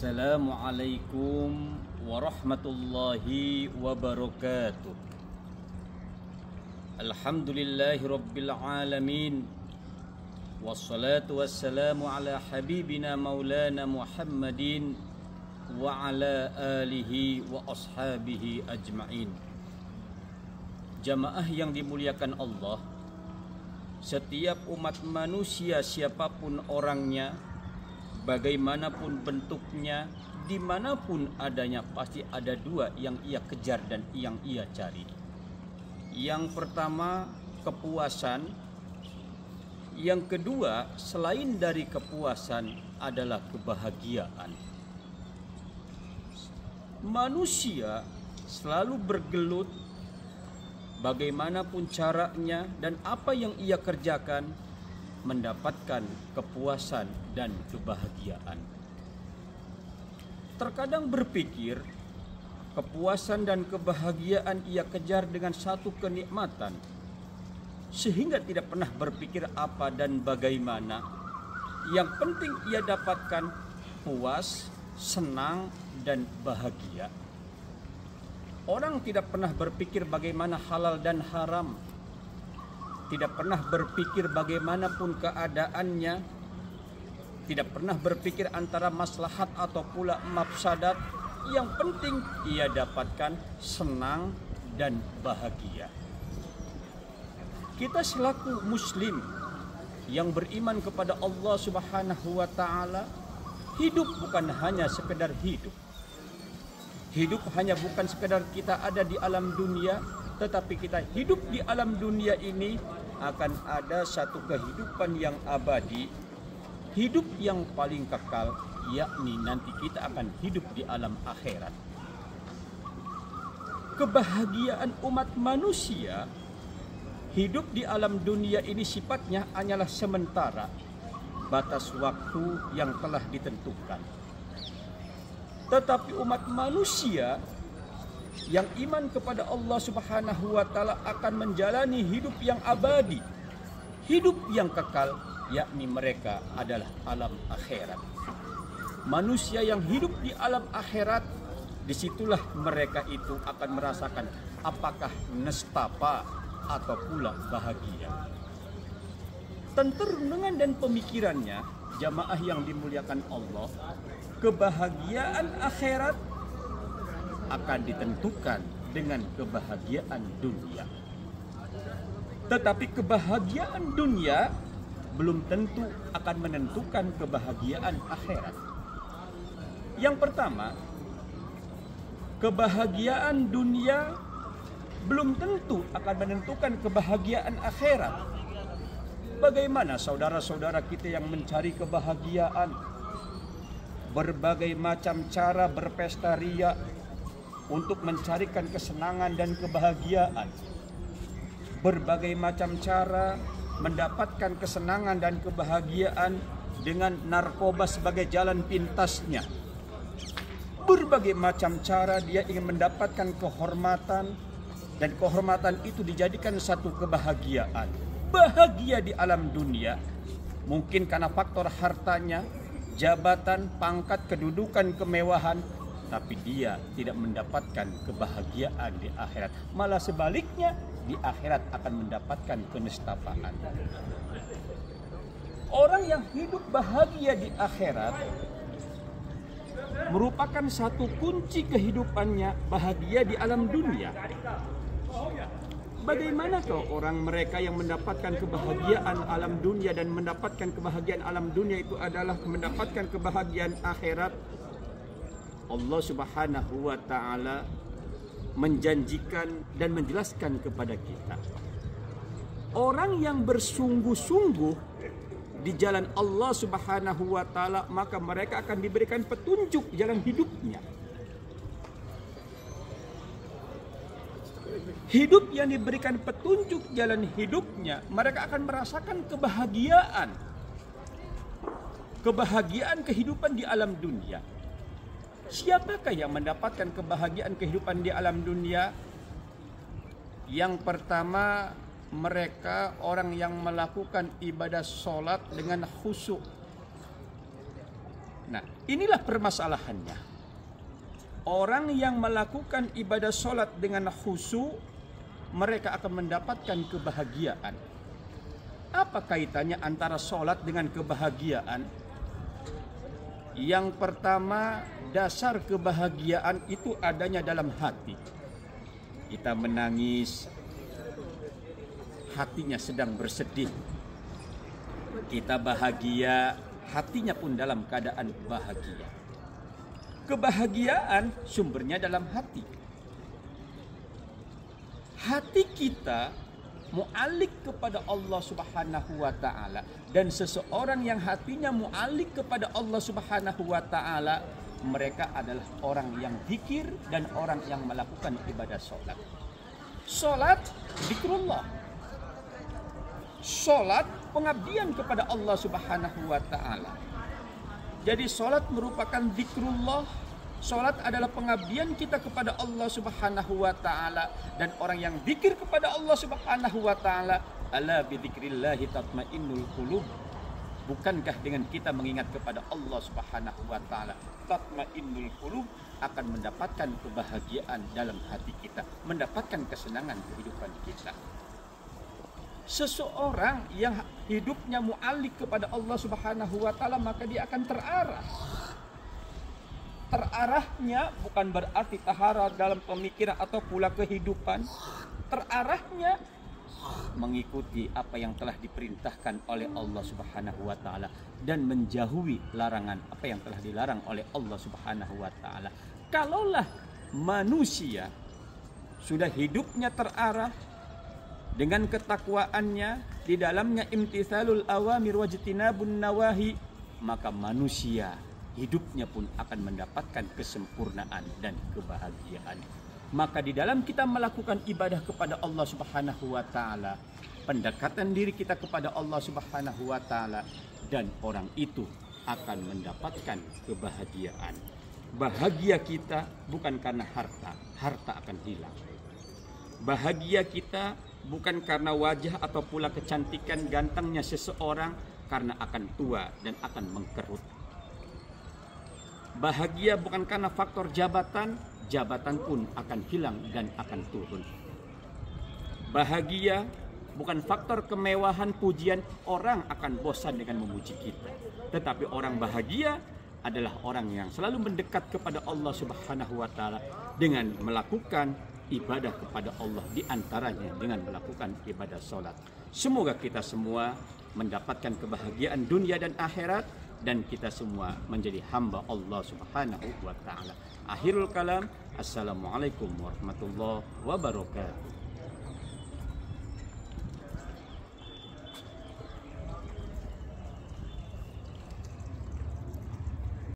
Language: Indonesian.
Assalamualaikum warahmatullahi wabarakatuh. Alhamdulillahi rabbil alamin. Wassalatu wassalamu ala habibina maulana Muhammadin wa ala alihi wa ashabihi ajma'in. Jamaah yang dimuliakan Allah, setiap umat manusia siapapun orangnya, bagaimanapun bentuknya, dimanapun adanya, pasti ada dua yang ia kejar dan yang ia cari. Yang pertama kepuasan, yang kedua selain dari kepuasan adalah kebahagiaan. Manusia selalu bergelut bagaimanapun caranya dan apa yang ia kerjakan mendapatkan kepuasan dan kebahagiaan. Terkadang berpikir kepuasan dan kebahagiaan ia kejar dengan satu kenikmatan, sehingga tidak pernah berpikir apa dan bagaimana. Yang penting ia dapatkan puas, senang, dan bahagia. Orang tidak pernah berpikir bagaimana halal dan haram, tidak pernah berpikir bagaimanapun keadaannya, tidak pernah berpikir antara maslahat atau pula mafsadat. Yang penting ia dapatkan senang dan bahagia. Kita selaku muslim yang beriman kepada Allah Subhanahu wa taala, hidup bukan hanya sekedar hidup. Hidup hanya bukan sekedar kita ada di alam dunia, tetapi kita hidup di alam dunia ini akan ada satu kehidupan yang abadi, hidup yang paling kekal, yakni nanti kita akan hidup di alam akhirat. Kebahagiaan umat manusia hidup di alam dunia ini sifatnya hanyalah sementara, batas waktu yang telah ditentukan. Tetapi umat manusia yang iman kepada Allah Subhanahu wa taala akan menjalani hidup yang abadi, hidup yang kekal, yakni mereka adalah alam akhirat. Manusia yang hidup di alam akhirat, disitulah mereka itu akan merasakan apakah nestapa atau pula bahagia. Tentu renungan dan pemikirannya, jamaah yang dimuliakan Allah, kebahagiaan akhirat akan ditentukan dengan kebahagiaan dunia. Tetapi kebahagiaan dunia belum tentu akan menentukan kebahagiaan akhirat. Yang pertama, kebahagiaan dunia belum tentu akan menentukan kebahagiaan akhirat. Bagaimana saudara-saudara kita yang mencari kebahagiaan, berbagai macam cara berpesta ria untuk mencarikan kesenangan dan kebahagiaan, berbagai macam cara mendapatkan kesenangan dan kebahagiaan dengan narkoba sebagai jalan pintasnya. Berbagai macam cara dia ingin mendapatkan kehormatan, dan kehormatan itu dijadikan satu kebahagiaan. Bahagia di alam dunia mungkin karena faktor hartanya, jabatan, pangkat, kedudukan, kemewahan, tapi dia tidak mendapatkan kebahagiaan di akhirat. Malah sebaliknya, di akhirat akan mendapatkan kenestapaan. Orang yang hidup bahagia di akhirat merupakan satu kunci kehidupannya bahagia di alam dunia. Bagaimana kalau orang mereka yang mendapatkan kebahagiaan alam dunia dan mendapatkan kebahagiaan alam dunia itu adalah mendapatkan kebahagiaan akhirat? Allah Subhanahu wa taala menjanjikan dan menjelaskan kepada kita, orang yang bersungguh-sungguh di jalan Allah Subhanahu wa taala, maka mereka akan diberikan petunjuk jalan hidupnya. Hidup yang diberikan petunjuk jalan hidupnya, mereka akan merasakan kebahagiaan. Kebahagiaan kehidupan di alam dunia. Siapakah yang mendapatkan kebahagiaan kehidupan di alam dunia? Yang pertama, mereka orang yang melakukan ibadah sholat dengan khusyuk. Nah, inilah permasalahannya. Orang yang melakukan ibadah sholat dengan khusyuk, mereka akan mendapatkan kebahagiaan. Apa kaitannya antara sholat dengan kebahagiaan? Yang pertama, dasar kebahagiaan itu adanya dalam hati. Kita menangis, hatinya sedang bersedih. Kita bahagia, hatinya pun dalam keadaan bahagia. Kebahagiaan sumbernya dalam hati. Hati kita mu'alik kepada Allah Subhanahu wa ta'ala, dan seseorang yang hatinya mu'alik kepada Allah Subhanahu wa ta'ala, mereka adalah orang yang zikir dan orang yang melakukan ibadah sholat. Sholat zikrullah, sholat pengabdian kepada Allah Subhanahu wa ta'ala. Jadi sholat merupakan zikrullah. Sholat adalah pengabdian kita kepada Allah Subhanahu wa ta'ala. Dan orang yang zikir kepada Allah Subhanahu wa ta'ala, ala bidzikrillahi tatmainnul qulub. Bukankah dengan kita mengingat kepada Allah Subhanahu wa ta'ala, tatmainnul qulub, akan mendapatkan kebahagiaan dalam hati kita, mendapatkan kesenangan kehidupan kita. Seseorang yang hidupnya mu'alik kepada Allah Subhanahu wa ta'ala, maka dia akan terarah. Terarahnya bukan berarti tahara dalam pemikiran atau pula kehidupan. Terarahnya mengikuti apa yang telah diperintahkan oleh Allah Subhanahu wa ta'ala dan menjauhi larangan apa yang telah dilarang oleh Allah Subhanahu wa ta'ala. Kalaulah manusia sudah hidupnya terarah dengan ketakwaannya, di dalamnya imtithalul awamir wajtinabun nawahi, maka manusia hidupnya pun akan mendapatkan kesempurnaan dan kebahagiaan. Maka di dalam kita melakukan ibadah kepada Allah Subhanahu wa ta'ala, pendekatan diri kita kepada Allah Subhanahu wa ta'ala, dan orang itu akan mendapatkan kebahagiaan. Bahagia kita bukan karena harta, harta akan hilang. Bahagia kita bukan karena wajah atau pula kecantikan gantengnya seseorang, karena akan tua dan akan mengkerut. Bahagia bukan karena faktor jabatan, jabatan pun akan hilang dan akan turun. Bahagia bukan faktor kemewahan, pujian, orang akan bosan dengan memuji kita. Tetapi orang bahagia adalah orang yang selalu mendekat kepada Allah Subhanahu wa ta'ala dengan melakukan ibadah kepada Allah, di antaranya dengan melakukan ibadah sholat. Semoga kita semua mendapatkan kebahagiaan dunia dan akhirat, dan kita semua menjadi hamba Allah Subhanahu wa ta'ala. Akhirul kalam, assalamualaikum warahmatullahi wabarakatuh.